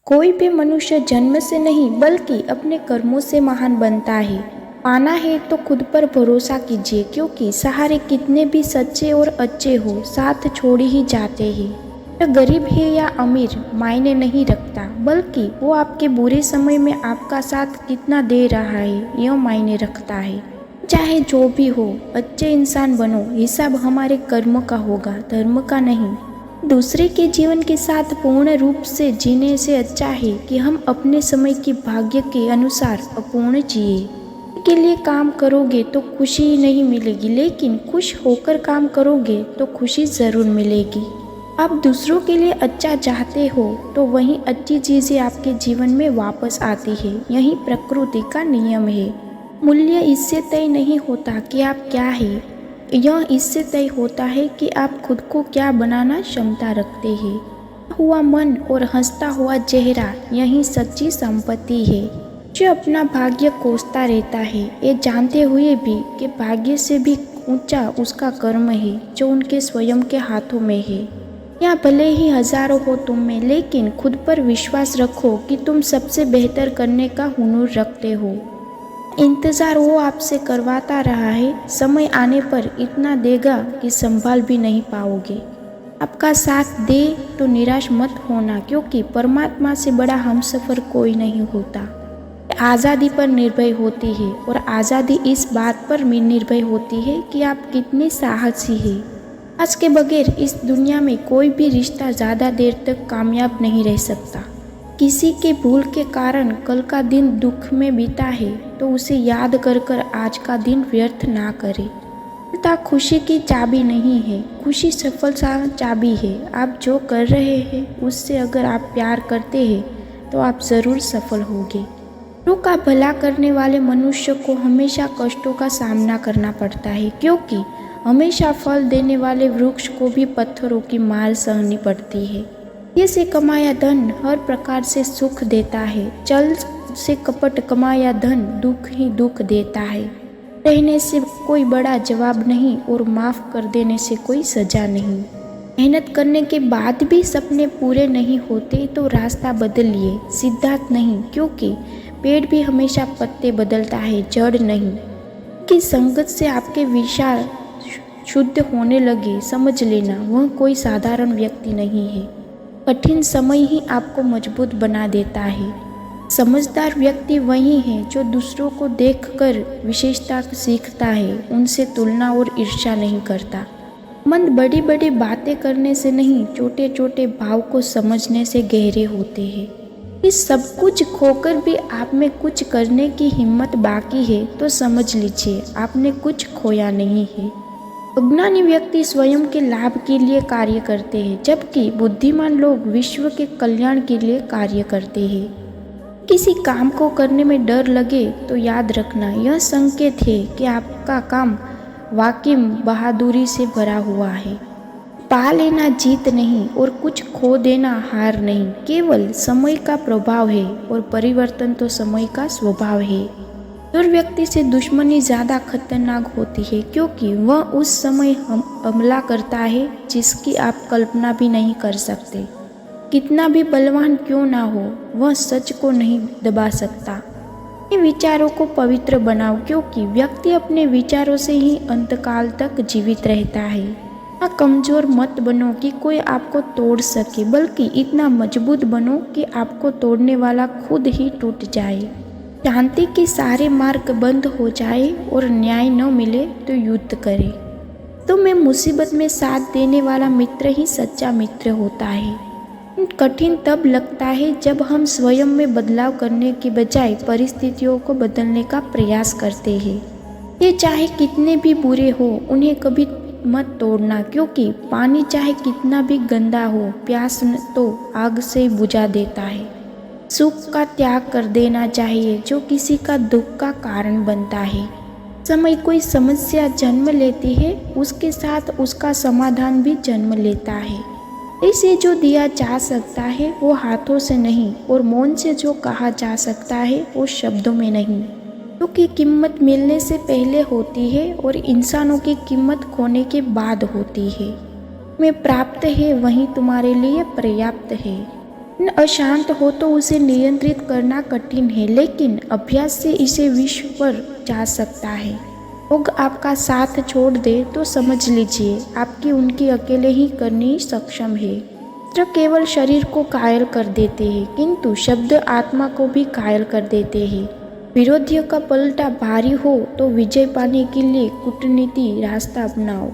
कोई भी मनुष्य जन्म से नहीं बल्कि अपने कर्मों से महान बनता है। पाना है तो खुद पर भरोसा कीजिए, क्योंकि सहारे कितने भी सच्चे और अच्छे हो साथ छोड़ ही जाते हैं। वह गरीब है या अमीर मायने नहीं रखता, बल्कि वो आपके बुरे समय में आपका साथ कितना दे रहा है यह मायने रखता है। चाहे जो भी हो, अच्छे इंसान बनो। हिसाब हमारे कर्म का होगा, धर्म का नहीं। दूसरे के जीवन के साथ पूर्ण रूप से जीने से अच्छा है कि हम अपने समय की भाग्य के अनुसार अपूर्ण जिए। के लिए काम करोगे तो खुशी नहीं मिलेगी, लेकिन खुश होकर काम करोगे तो खुशी ज़रूर मिलेगी। आप दूसरों के लिए अच्छा चाहते हो तो वही अच्छी चीज़ें आपके जीवन में वापस आती है। यही प्रकृति का नियम है। मूल्य इससे तय नहीं होता कि आप क्या है, यह इससे तय होता है कि आप खुद को क्या बनाना क्षमता रखते हैं। हुआ मन और हंसता हुआ चेहरा यही सच्ची संपत्ति है। जो अपना भाग्य कोसता रहता है, ये जानते हुए भी कि भाग्य से भी ऊंचा उसका कर्म है जो उनके स्वयं के हाथों में है। या भले ही हजारों हो तुम में, लेकिन खुद पर विश्वास रखो कि तुम सबसे बेहतर करने का हुनर रखते हो। इंतज़ार वो आपसे करवाता रहा है, समय आने पर इतना देगा कि संभाल भी नहीं पाओगे। आपका साथ दे तो निराश मत होना, क्योंकि परमात्मा से बड़ा हमसफ़र कोई नहीं होता। आज़ादी पर निर्भर होती है, और आज़ादी इस बात पर निर्भर होती है कि आप कितने साहसी हैं। आज के बगैर इस दुनिया में कोई भी रिश्ता ज़्यादा देर तक कामयाब नहीं रह सकता। किसी के भूल के कारण कल का दिन दुख में बीता है तो उसे याद कर कर आज का दिन व्यर्थ ना करे। सफलता खुशी की चाबी नहीं है, खुशी सफलता चाबी है। आप जो कर रहे हैं उससे अगर आप प्यार करते हैं तो आप ज़रूर सफल होंगे। औरों का भला करने वाले मनुष्य को हमेशा कष्टों का सामना करना पड़ता है, क्योंकि हमेशा फल देने वाले वृक्ष को भी पत्थरों की मार सहनी पड़ती है। ये से कमाया धन हर प्रकार से सुख देता है, चल से कपट कमाया धन दुख ही दुख देता है। रहने से कोई बड़ा जवाब नहीं और माफ़ कर देने से कोई सजा नहीं। मेहनत करने के बाद भी सपने पूरे नहीं होते तो रास्ता बदलिए, सिद्धांत नहीं, क्योंकि पेड़ भी हमेशा पत्ते बदलता है, जड़ नहीं। कि संगत से आपके विचार शुद्ध होने लगे, समझ लेना वह कोई साधारण व्यक्ति नहीं है। कठिन समय ही आपको मजबूत बना देता है। समझदार व्यक्ति वही है जो दूसरों को देखकर विशेषता सीखता है, उनसे तुलना और ईर्ष्या नहीं करता। मन बड़ी बड़ी बातें करने से नहीं, छोटे छोटे भाव को समझने से गहरे होते हैं। इस सब कुछ खोकर भी आप में कुछ करने की हिम्मत बाकी है तो समझ लीजिए आपने कुछ खोया नहीं है। अज्ञानी व्यक्ति स्वयं के लाभ के लिए कार्य करते हैं, जबकि बुद्धिमान लोग विश्व के कल्याण के लिए कार्य करते हैं। किसी काम को करने में डर लगे तो याद रखना यह संकेत है कि आपका काम वाकई बहादुरी से भरा हुआ है। पा लेना जीत नहीं और कुछ खो देना हार नहीं, केवल समय का प्रभाव है और परिवर्तन तो समय का स्वभाव है। और व्यक्ति से दुश्मनी ज़्यादा खतरनाक होती है, क्योंकि वह उस समय हमला करता है जिसकी आप कल्पना भी नहीं कर सकते। कितना भी बलवान क्यों ना हो, वह सच को नहीं दबा सकता। अपने विचारों को पवित्र बनाओ, क्योंकि व्यक्ति अपने विचारों से ही अंतकाल तक जीवित रहता है। इतना कमज़ोर मत बनो कि कोई आपको तोड़ सके, बल्कि इतना मजबूत बनो कि आपको तोड़ने वाला खुद ही टूट जाए। शांति के सारे मार्ग बंद हो जाए और न्याय न मिले तो युद्ध करे। तो मैं मुसीबत में साथ देने वाला मित्र ही सच्चा मित्र होता है। कठिन तब लगता है जब हम स्वयं में बदलाव करने के बजाय परिस्थितियों को बदलने का प्रयास करते हैं। ये चाहे कितने भी बुरे हो, उन्हें कभी मत तोड़ना, क्योंकि पानी चाहे कितना भी गंदा हो, प्यास तो आग से बुझा देता है। सुख का त्याग कर देना चाहिए जो किसी का दुख का कारण बनता है। समय कोई समस्या जन्म लेती है, उसके साथ उसका समाधान भी जन्म लेता है। इसे जो दिया जा सकता है वो हाथों से नहीं, और मौन से जो कहा जा सकता है वो शब्दों में नहीं, क्योंकि कीमत मिलने से पहले होती है और इंसानों की कीमत खोने के बाद होती है। में प्राप्त है वही तुम्हारे लिए पर्याप्त है। मन अशांत हो तो उसे नियंत्रित करना कठिन है, लेकिन अभ्यास से इसे विश्व पर जा सकता है। लोग आपका साथ छोड़ दे तो समझ लीजिए आपकी उनकी अकेले ही करनी सक्षम है। शस्त्र केवल शरीर को कायल कर देते हैं, किंतु शब्द आत्मा को भी कायल कर देते हैं। विरोधियों का पलटा भारी हो तो विजय पाने के लिए कूटनीति रास्ता अपनाओ।